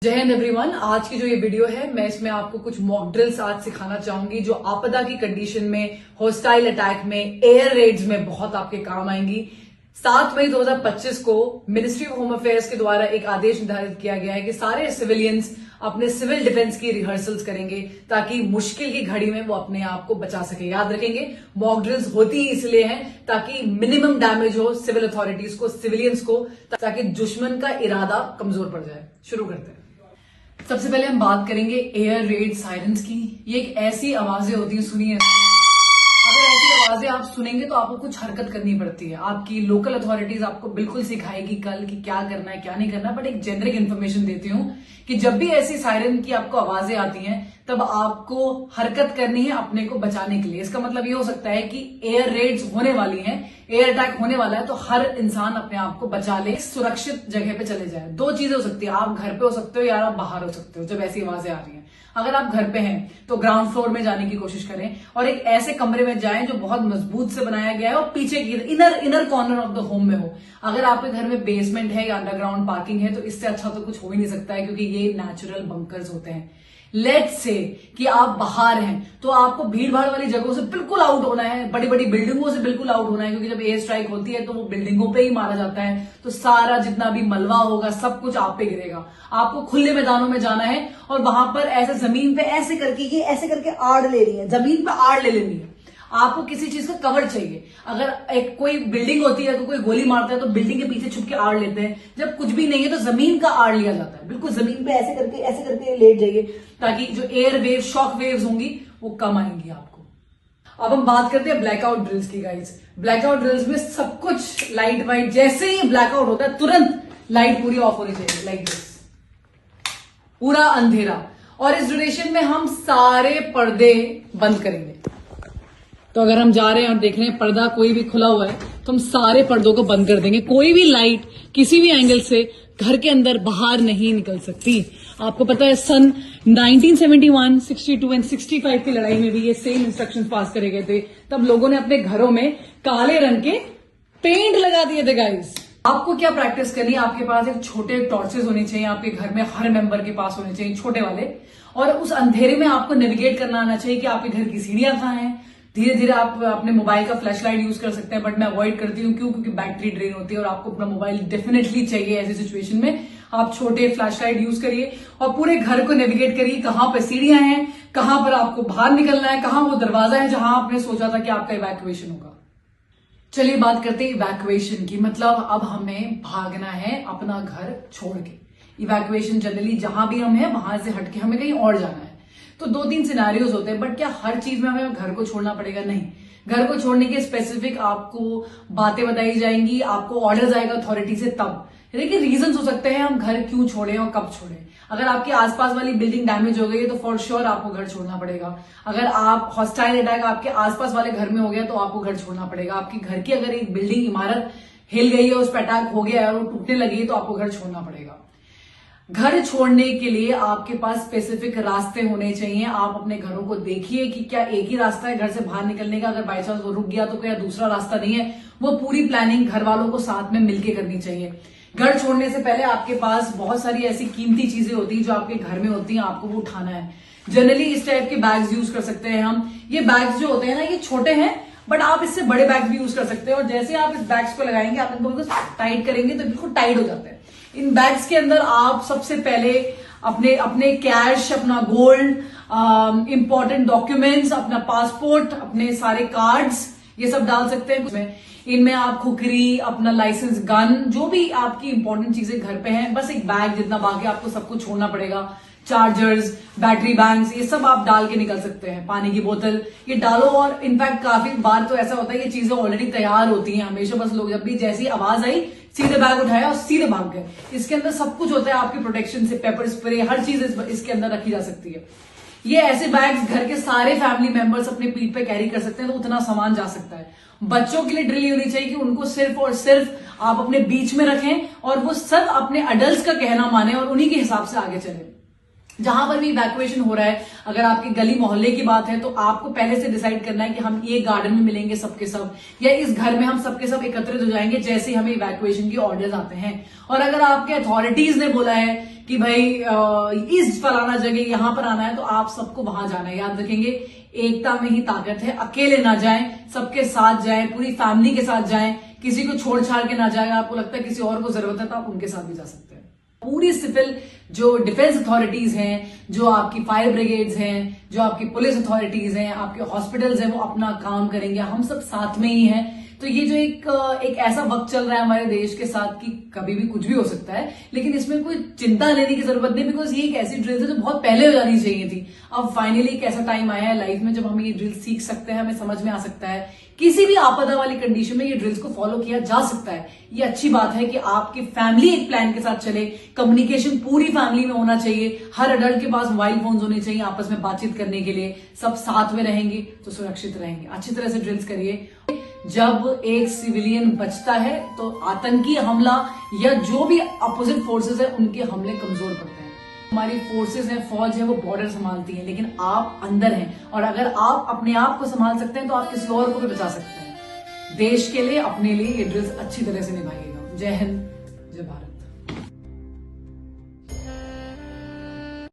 जय हिंद एवरीवन। आज की जो ये वीडियो है मैं इसमें आपको कुछ मॉक ड्रिल्स आज सिखाना चाहूंगी जो आपदा की कंडीशन में, हॉस्टाइल अटैक में, एयर रेड्स में बहुत आपके काम आएंगी। 7 मई 2025 को मिनिस्ट्री ऑफ होम अफेयर्स के द्वारा एक आदेश निर्धारित किया गया है कि सारे सिविलियंस अपने सिविल डिफेंस की रिहर्सल्स करेंगे ताकि मुश्किल की घड़ी में वो अपने आप को बचा सके। याद रखेंगे, मॉक ड्रिल्स होती ही इसलिए हैं ताकि मिनिमम डैमेज हो सिविल अथॉरिटीज को, सिविलियंस को, ताकि दुश्मन का इरादा कमजोर पड़ जाए। शुरू करते हैं। सबसे पहले हम बात करेंगे एयर रेड सायरन्स की। ये एक ऐसी आवाजें होती हैं, सुनिए। अगर ऐसी आवाजें आप सुनेंगे तो आपको कुछ हरकत करनी पड़ती है। आपकी लोकल अथॉरिटीज आपको बिल्कुल सिखाएगी कल कि क्या करना है क्या नहीं करना। बट एक जेनरिक इन्फॉर्मेशन देती हूँ कि जब भी ऐसी सायरन की आपको आवाजें आती हैं तब आपको हरकत करनी है अपने को बचाने के लिए। इसका मतलब ये हो सकता है कि एयर रेड्स होने वाली हैं, एयर अटैक होने वाला है, तो हर इंसान अपने आप को बचा ले, सुरक्षित जगह पे चले जाए। दो चीजें हो सकती है, आप घर पे हो सकते हो या आप बाहर हो सकते हो जब ऐसी आवाजें आ रही हैं। अगर आप घर पे हैं तो ग्राउंड फ्लोर में जाने की कोशिश करें और एक ऐसे कमरे में जाएं जो बहुत मजबूत से बनाया गया है और पीछे की inner corner of the home में हो। अगर आपके घर में बेसमेंट है या अंडरग्राउंड पार्किंग है तो इससे अच्छा तो कुछ हो ही नहीं सकता है, क्योंकि ये नेचुरल बंकर्स होते हैं। लेट्स से कि आप बाहर हैं तो आपको भीड़ भाड़ वाली जगहों से बिल्कुल आउट होना है, बड़ी बड़ी बिल्डिंगों से बिल्कुल आउट होना है, क्योंकि जब एयर स्ट्राइक होती है तो वो बिल्डिंगों पे ही मारा जाता है। तो सारा जितना भी मलबा होगा सब कुछ आप पे गिरेगा। आपको खुले मैदानों में जाना है और वहां पर ऐसे जमीन पे ऐसे करके आड़ ले रही है, जमीन पे आड़ ले लेनी है। आपको किसी चीज का कवर चाहिए। अगर एक कोई बिल्डिंग होती है तो कोई गोली मारता है तो बिल्डिंग के पीछे छुप के आड़ लेते हैं। जब कुछ भी नहीं है तो जमीन का आड़ लिया जाता है। बिल्कुल जमीन पे ऐसे करके लेट जाइए ताकि जो एयर वेव, शॉक वेव्स होंगी वो कम आएंगी आपको। अब हम बात करते हैं ब्लैकआउट ड्रिल्स की गाइस। ब्लैकआउट ड्रिल्स में सब कुछ लाइट वाइट, जैसे ही ब्लैकआउट होता है तुरंत लाइट पूरी ऑफ होनी चाहिए, लाइक दिस, पूरा अंधेरा। और इस ड्यूरेशन में हम सारे पर्दे बंद करेंगे। तो अगर हम जा रहे हैं और देख रहे हैं पर्दा कोई भी खुला हुआ है तो हम सारे पर्दों को बंद कर देंगे। कोई भी लाइट किसी भी एंगल से घर के अंदर बाहर नहीं निकल सकती। आपको पता है सन 1971, 62 एंड 65 की लड़ाई में भी ये सेम इंस्ट्रक्शंस पास करे गए थे। तब लोगों ने अपने घरों में काले रंग के पेंट लगा दिए थे गाइस। आपको क्या प्रैक्टिस करनी है, आपके पास एक छोटे टॉर्चेस होने चाहिए, आपके घर में हर मेंबर के पास होने चाहिए छोटे वाले। और उस अंधेरे में आपको नेविगेट करना आना चाहिए कि आपके घर की सीढ़ियां कहाँ हैं। धीरे धीरे आप अपने मोबाइल का फ्लैश लाइट यूज कर सकते हैं, बट मैं अवॉइड करती हूँ। क्यों? क्योंकि बैटरी ड्रेन होती है और आपको अपना मोबाइल डेफिनेटली चाहिए ऐसी सिचुएशन में। आप छोटे फ्लैश लाइट यूज करिए और पूरे घर को नेविगेट करिए, कहाँ पे सीढ़ियां हैं, कहाँ पर आपको बाहर निकलना है, कहाँ वो दरवाजा है जहां आपने सोचा था कि आपका इवैक्यूएशन होगा। चलिए बात करते हैं इवैक्यूएशन की। मतलब अब हमें भागना है अपना घर छोड़ के। इवैक्यूएशन जनरली जहां भी हम हैं वहां से हटके हमें कहीं और जाना है। तो 2-3 सिनेरियोज होते हैं, बट क्या हर चीज में हमें घर को छोड़ना पड़ेगा? नहीं। घर को छोड़ने के स्पेसिफिक आपको बातें बताई जाएंगी, आपको ऑर्डर आएगा अथॉरिटी से तब। देखिए रीजंस हो सकते हैं हम घर क्यों छोड़ें और कब छोड़ें। अगर आपके आसपास वाली बिल्डिंग डैमेज हो गई है तो फॉर श्योर आपको घर छोड़ना पड़ेगा। अगर आप हॉस्टाइल अटैक आपके आसपास वाले घर में हो गया तो आपको घर छोड़ना पड़ेगा। आपकी घर की अगर एक बिल्डिंग, इमारत हिल गई है, उस पर अटैक हो गया है और वो टूटने लगी है तो आपको घर छोड़ना पड़ेगा। घर छोड़ने के लिए आपके पास स्पेसिफिक रास्ते होने चाहिए। आप अपने घरों को देखिए कि क्या एक ही रास्ता है घर से बाहर निकलने का। अगर बाई चांस वो रुक गया तो क्या दूसरा रास्ता नहीं है। वो पूरी प्लानिंग घर वालों को साथ में मिलकर करनी चाहिए। घर छोड़ने से पहले आपके पास बहुत सारी ऐसी कीमती चीजें होती हैं जो आपके घर में होती हैं, आपको वो उठाना है। जनरली इस टाइप के बैग्स यूज कर सकते हैं हम। ये बैग्स जो होते हैं ना, ये छोटे हैं बट आप इससे बड़े बैग्स भी यूज कर सकते हैं। और जैसे आप इस बैग्स को लगाएंगे, आप इनको बिल्कुल टाइट करेंगे तो बिल्कुल टाइट हो जाते हैं। इन बैग्स के अंदर आप सबसे पहले अपने कैश, अपना गोल्ड, इंपॉर्टेंट डॉक्यूमेंट्स, अपना पासपोर्ट, अपने सारे कार्ड्स, ये सब डाल सकते हैं। इनमें आप खुकरी, अपना लाइसेंस, गन, जो भी आपकी इंपॉर्टेंट चीजें घर पे हैं, बस एक बैग जितना, बाकी आपको सब कुछ छोड़ना पड़ेगा। चार्जर्स, बैटरी बैंक्स, ये सब आप डाल के निकल सकते हैं। पानी की बोतल ये डालो। और इनफैक्ट काफी बार तो ऐसा होता है ये चीजें ऑलरेडी तैयार होती हैं हमेशा। बस लोग जब भी जैसी आवाज आई सीधे बैग उठाया और सीधे भाग गए। इसके अंदर सब कुछ होता है आपके प्रोटेक्शन से, पेपर स्प्रे, हर चीज इसके अंदर रखी जा सकती है। ये ऐसे बैग्स घर के सारे फैमिली मेंबर्स अपने पीठ पे कैरी कर सकते हैं, तो उतना सामान जा सकता है। बच्चों के लिए ड्रिल होनी चाहिए कि उनको सिर्फ और सिर्फ आप अपने बीच में रखें और वो सब अपने अडल्ट्स का कहना माने और उन्हीं के हिसाब से आगे चले। जहां पर भी इवैक्यूएशन हो रहा है, अगर आपकी गली मोहल्ले की बात है तो आपको पहले से डिसाइड करना है कि हम ये गार्डन में मिलेंगे सबके सब, या इस घर में हम सबके सब एकत्रित हो जाएंगे जैसे हमें इवैक्यूएशन के ऑर्डर्स आते हैं। और अगर आपके अथॉरिटीज ने बोला है कि भाई इस फलाना जगह यहां पर आना है तो आप सबको वहां जाना है। याद रखेंगे, एकता में ही ताकत है। अकेले ना जाएं, सबके साथ जाएं, पूरी फैमिली के साथ जाएं, किसी को छोड़ छाड़ के ना जाएं। आपको लगता है किसी और को जरूरत है तो आप उनके साथ भी जा सकते हैं। पूरी सिविल जो डिफेंस अथॉरिटीज हैं, जो आपकी फायर ब्रिगेड्स हैं, जो आपकी पुलिस अथॉरिटीज हैं, आपके हॉस्पिटल्स हैं, वो अपना काम करेंगे। हम सब साथ में ही हैं। तो ये जो एक ऐसा वक्त चल रहा है हमारे देश के साथ कि कभी भी कुछ भी हो सकता है, लेकिन इसमें कोई चिंता लेने की जरूरत नहीं, बिकॉज ये एक ऐसी ड्रिल है जो बहुत पहले हो जानी चाहिए थी। अब फाइनली एक ऐसा टाइम आया है लाइफ में जब हम ये ड्रिल सीख सकते हैं, हमें समझ में आ सकता है। किसी भी आपदा वाली कंडीशन में ये ड्रिल्स को फॉलो किया जा सकता है। ये अच्छी बात है कि आपकी फैमिली एक प्लान के साथ चले, कम्युनिकेशन पूरी फैमिली में होना चाहिए। हर अडल्ट के पास मोबाइल फोन होने चाहिए आपस में बातचीत करने के लिए। सब साथ में रहेंगे तो सुरक्षित रहेंगे। अच्छी तरह से ड्रिल्स करिए। जब एक सिविलियन बचता है तो आतंकी हमला या जो भी अपोजिट फोर्सेस है उनके हमले कमजोर पड़ते हैं। हमारी फोर्सेस है, फौज है, वो बॉर्डर संभालती है, लेकिन आप अंदर हैं। और अगर आप अपने आप को संभाल सकते हैं तो आप किसी और को भी बचा सकते हैं। देश के लिए, अपने लिए ये ड्रिल्स अच्छी तरह से निभाइएगा। जय हिंद, जय भारत।